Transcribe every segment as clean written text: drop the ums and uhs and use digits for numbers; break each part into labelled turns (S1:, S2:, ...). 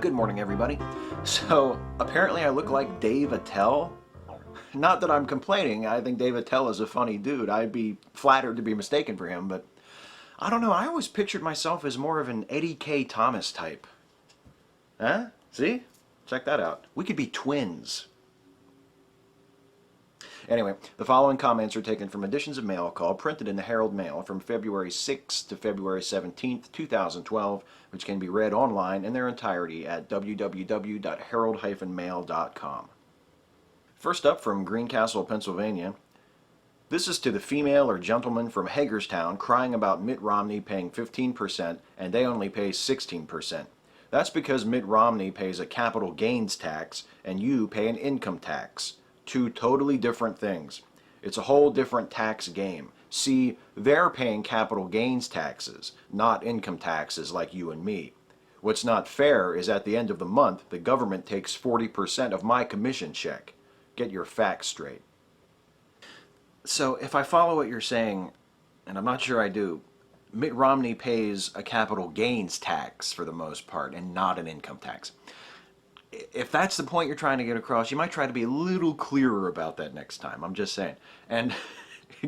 S1: Good morning, everybody. So, apparently I look like Dave Attell. Not that I'm complaining, I think Dave Attell is a funny dude. I'd be flattered to be mistaken for him, but I don't know, I always pictured myself as more of an Eddie K. Thomas type. Huh? See? Check that out. We could be twins. Anyway, the following comments are taken from editions of Mail Call printed in the Herald-Mail from February 6th to February 17th, 2012, which can be read online in their entirety at www.herald-mail.com. First up from Greencastle, Pennsylvania. This is to the female or gentleman from Hagerstown crying about Mitt Romney paying 15% and they only pay 16%. That's because Mitt Romney pays a capital gains tax and you pay an income tax. Two totally different things. It's a whole different tax game. See, they're paying capital gains taxes, not income taxes like you and me. What's not fair is at the end of the month, the government takes 40% of my commission check. Get your facts straight. So if I follow what you're saying, and I'm not sure I do, Mitt Romney pays a capital gains tax for the most part and not an income tax. If that's the point you're trying to get across, you might try to be a little clearer about that next time. I'm just saying. And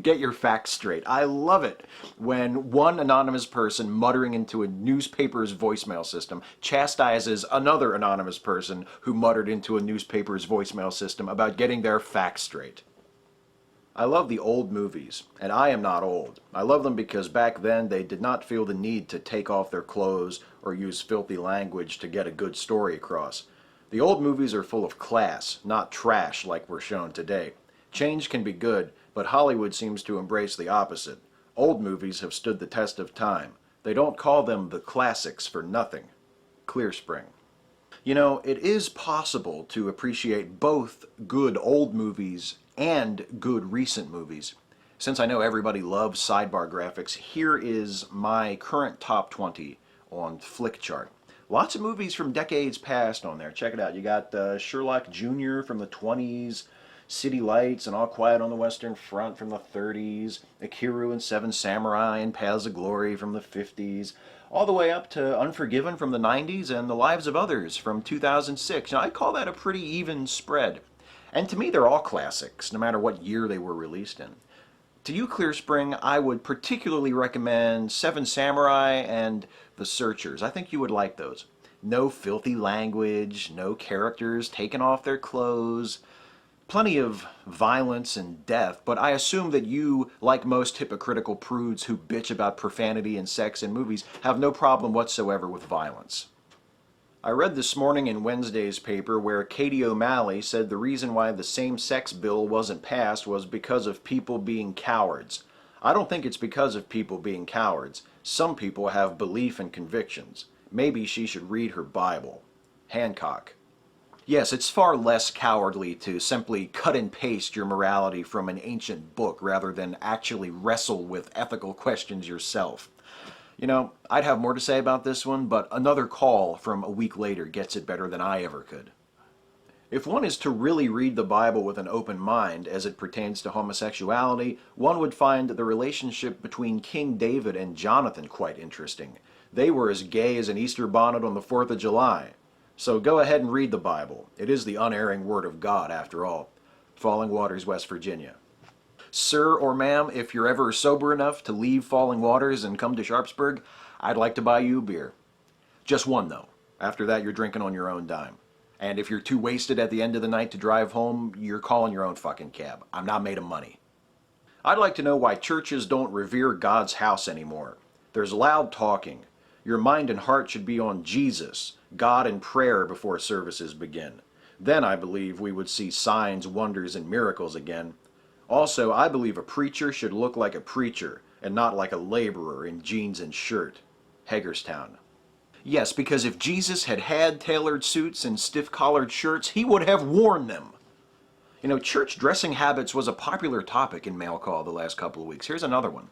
S1: get your facts straight. I love it when one anonymous person muttering into a newspaper's voicemail system chastises another anonymous person who muttered into a newspaper's voicemail system about getting their facts straight. I love the old movies, and I am not old. I love them because back then they did not feel the need to take off their clothes or use filthy language to get a good story across. The old movies are full of class, not trash like we're shown today. Change can be good, but Hollywood seems to embrace the opposite. Old movies have stood the test of time. They don't call them the classics for nothing. Clear Spring. You know, it is possible to appreciate both good old movies and good recent movies. Since I know everybody loves sidebar graphics, here is my current top 20 on Flickchart. Lots of movies from decades past on there. Check it out. You got Sherlock Jr. from the 20s, City Lights and All Quiet on the Western Front from the 30s, Akiru and Seven Samurai and Paths of Glory from the 50s, all the way up to Unforgiven from the 90s and The Lives of Others from 2006. Now, I call that a pretty even spread. And to me, they're all classics, no matter what year they were released in. To you, Clear Spring, I would particularly recommend Seven Samurai and The Searchers. I think you would like those. No filthy language, no characters taking off their clothes, plenty of violence and death, but I assume that you, like most hypocritical prudes who bitch about profanity and sex in movies, have no problem whatsoever with violence. I read this morning in Wednesday's paper where Katie O'Malley said the reason why the same-sex bill wasn't passed was because of people being cowards. I don't think it's because of people being cowards. Some people have belief and convictions. Maybe she should read her Bible. Hancock. Yes, it's far less cowardly to simply cut and paste your morality from an ancient book rather than actually wrestle with ethical questions yourself. You know, I'd have more to say about this one, but another call from a week later gets it better than I ever could. If one is to really read the Bible with an open mind as it pertains to homosexuality, one would find the relationship between King David and Jonathan quite interesting. They were as gay as an Easter bonnet on the 4th of July. So go ahead and read the Bible. It is the unerring word of God, after all. Falling Waters, West Virginia. Sir or ma'am, if you're ever sober enough to leave Falling Waters and come to Sharpsburg, I'd like to buy you a beer. Just one, though. After that, you're drinking on your own dime. And if you're too wasted at the end of the night to drive home, you're calling your own fucking cab. I'm not made of money. I'd like to know why churches don't revere God's house anymore. There's loud talking. Your mind and heart should be on Jesus, God, and prayer before services begin. Then I believe we would see signs, wonders, and miracles again. Also, I believe a preacher should look like a preacher and not like a laborer in jeans and shirt. Hagerstown. Yes, because if Jesus had had tailored suits and stiff-collared shirts, he would have worn them. You know, church dressing habits was a popular topic in Mail Call the last couple of weeks. Here's another one.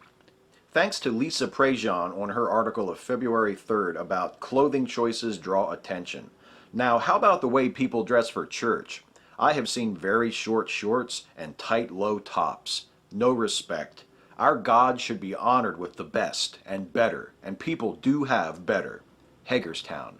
S1: Thanks to Lisa Prejean on her article of February 3rd about clothing choices draw attention. Now, how about the way people dress for church? I have seen very short shorts and tight low tops. No respect. Our God should be honored with the best and better, and people do have better. Hagerstown.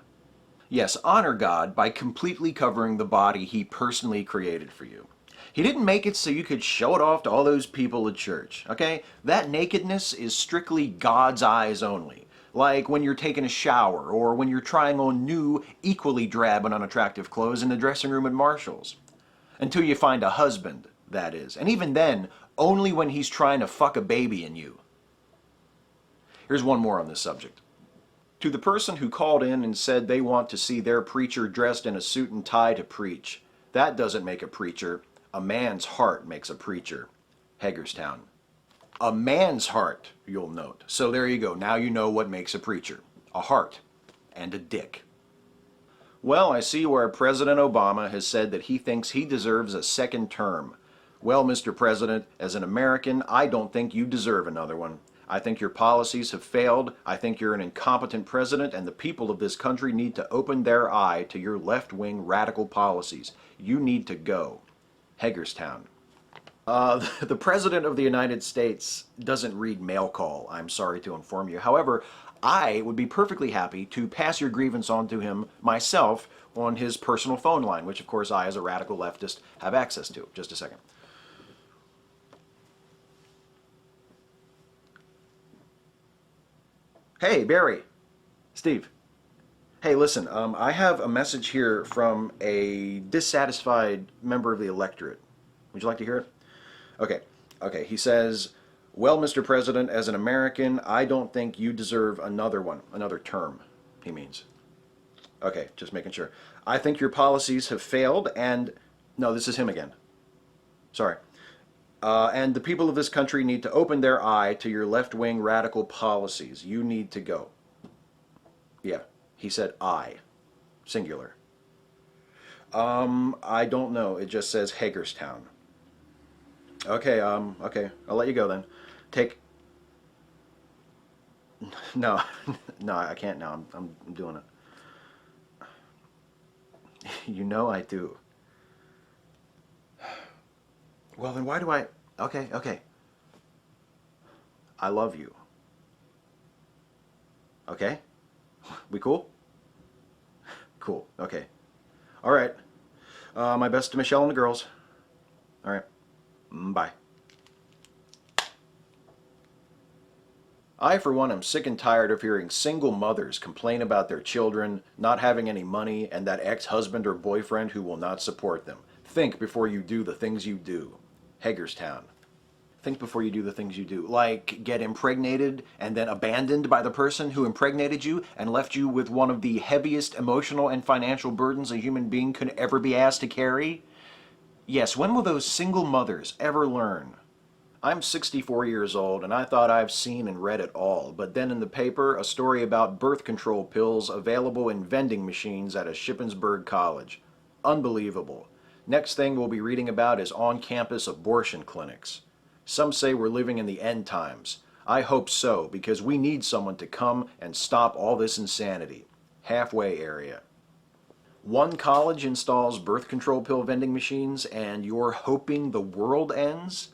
S1: Yes, honor God by completely covering the body He personally created for you. He didn't make it so you could show it off to all those people at church, okay? That nakedness is strictly God's eyes only. Like when you're taking a shower or when you're trying on new, equally drab and unattractive clothes in the dressing room at Marshall's. Until you find a husband, that is. And even then, only when he's trying to fuck a baby in you. Here's one more on this subject. To the person who called in and said they want to see their preacher dressed in a suit and tie to preach, that doesn't make a preacher. A man's heart makes a preacher. Hagerstown. A man's heart, you'll note. So there you go. Now you know what makes a preacher. A heart. And a dick. Well, I see where President Obama has said that he thinks he deserves a second term. Well, Mr. President, as an American, I don't think you deserve another one. I think your policies have failed. I think you're an incompetent president, and the people of this country need to open their eye to your left-wing radical policies. You need to go. Hagerstown. The President of the United States doesn't read mail call, I'm sorry to inform you. However, I would be perfectly happy to pass your grievance on to him myself on his personal phone line, which of course I, as a radical leftist, have access to. Just a second. Hey, Barry. Steve. Hey, listen, I have a message here from a dissatisfied member of the electorate. Would you like to hear it? Okay, he says, well, Mr. President, as an American, I don't think you deserve another one, another term, he means. Okay, just making sure. I think your policies have failed and, no, this is him again. Sorry. And the people of this country need to open their eye to your left-wing radical policies. You need to go. Yeah, he said I, singular. I don't know. It just says Hagerstown. Okay, okay, I'll let you go then. Take... No, no, I can't now. I'm doing it. You know I do. Well, then why do I... Okay, okay. I love you. Okay? We cool? Cool, okay. All right. My best to Michelle and the girls. All right. Bye. I, for one, am sick and tired of hearing single mothers complain about their children not having any money and that ex-husband or boyfriend who will not support them. Think before you do the things you do. Hagerstown. Think before you do the things you do. Like get impregnated and then abandoned by the person who impregnated you and left you with one of the heaviest emotional and financial burdens a human being could ever be asked to carry. Yes, when will those single mothers ever learn? I'm 64 years old and I thought I've seen and read it all, but then in the paper, a story about birth control pills available in vending machines at a Shippensburg college. Unbelievable. Next thing we'll be reading about is on-campus abortion clinics. Some say we're living in the end times. I hope so, because we need someone to come and stop all this insanity. Halfway area. One college installs birth control pill vending machines and you're hoping the world ends?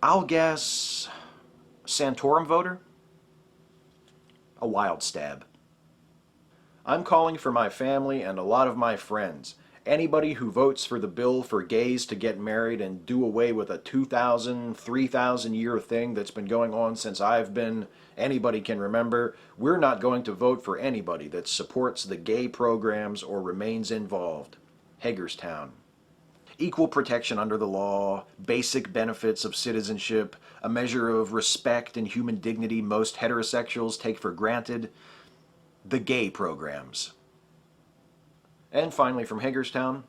S1: I'll guess Santorum voter? A wild stab. I'm calling for my family and a lot of my friends. Anybody who votes for the bill for gays to get married and do away with a 2,000, 3,000 year thing that's been going on since I've been, anybody can remember, we're not going to vote for anybody that supports the gay programs or remains involved. Hagerstown. Equal protection under the law, basic benefits of citizenship, a measure of respect and human dignity most heterosexuals take for granted. The gay programs. And finally from Hagerstown,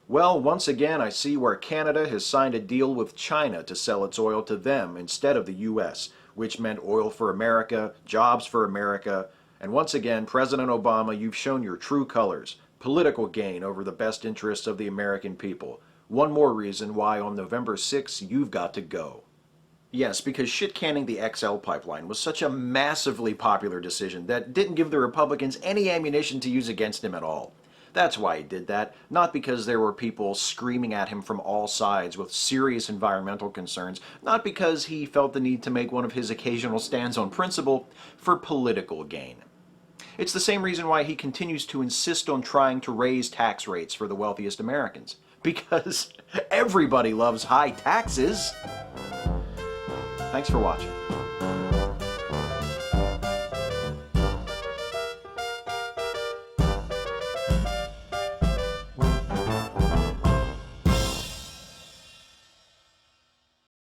S1: well, once again I see where Canada has signed a deal with China to sell its oil to them instead of the U.S., which meant oil for America, jobs for America, and once again, President Obama, you've shown your true colors, political gain over the best interests of the American people. One more reason why on November 6th you've got to go. Yes, because shit-canning the XL pipeline was such a massively popular decision that didn't give the Republicans any ammunition to use against him at all. That's why he did that, not because there were people screaming at him from all sides with serious environmental concerns, not because he felt the need to make one of his occasional stands on principle, for political gain. It's the same reason why he continues to insist on trying to raise tax rates for the wealthiest Americans. Because everybody loves high taxes. Thanks for watching.